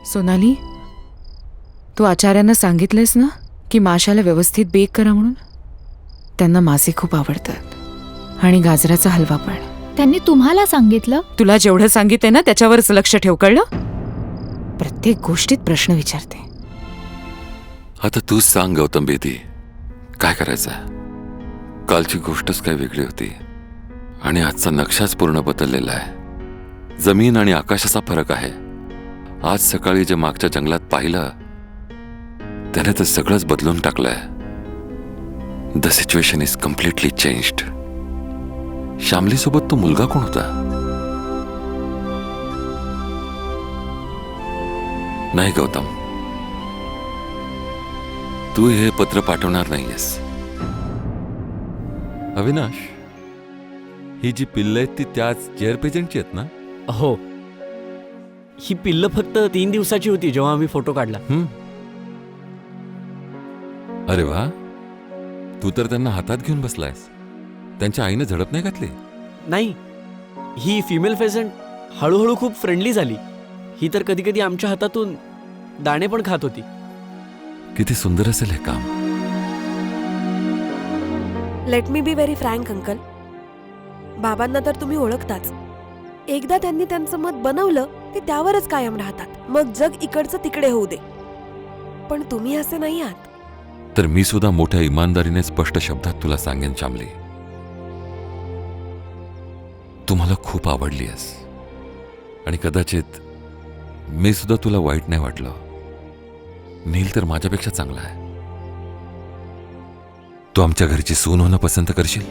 सोनाली, तू आचार्यांना सांगितलंस ना की माशाला व्यवस्थित बेक करा म्हणून? त्यांना मासे खूप आवडतात आणि गाजराचा हलवा पण. त्यांनी तुम्हाला सांगितलं? तुला जेवढं सांगितलंय ना त्याच्यावरच लक्ष ठेव, कळलं? प्रत्येक गोष्टीत प्रश्न विचारते. आता तूच सांग गौतम बेदी, काय करायचं? कालची गोष्टच काय वेगळी होती आणि आजचा नक्षाच पूर्ण बदललेला आहे. जमीन आणि आकाशाचा फरक आहे. आज सकाळी जे मागच्या जंगलात पाहिलं त्याने तर सगळंच बदलून टाकलंय. The situation is completely changed. Shyamali सोबत तो मुलगा कोण होता? नाही गौतम, तू हे पत्र पाठवणार नाहीयेस. अविनाश, ही जी पिल्लं आहेत ती त्याच जेअर पेजंटची आहेत ना? हो, ही पिल्लं फक्त 3 दिवसाची होती जेव्हा आम्ही फोटो काढला. अरे वा, तू तर त्यांना हातात घेऊन बसलायस. त्यांच्या आईने झडप नाही घातली? नाही, ही फिमेल फेझंट हळूहळू खूप फ्रेंडली झाली. ही तर कधी कधी आमच्या हातातून दाणे पण खात होती. किती सुंदर असेल हे काम. Let me be very frank uncle. बाबांना तर तुम्ही ओळखताच. एकदा त्यांनी त्यांचं मत बनवलं ते त्यावरच कायम राहतात. मग जग इकडचं तिकडे होऊ दे. पण तुम्ही असे नाही आहात. तर मी सुद्धा मोठ्या इमानदारीने स्पष्ट शब्दात तुला सांगेन श्यामली, तू मला खूप आवडली आहेस आणि कदाचित मी सुद्धा तुला वाईट नाही वाटलं. नील तर माझ्यापेक्षा चांगला आहे. तू आमच्या घरची सून होणं पसंत करशील?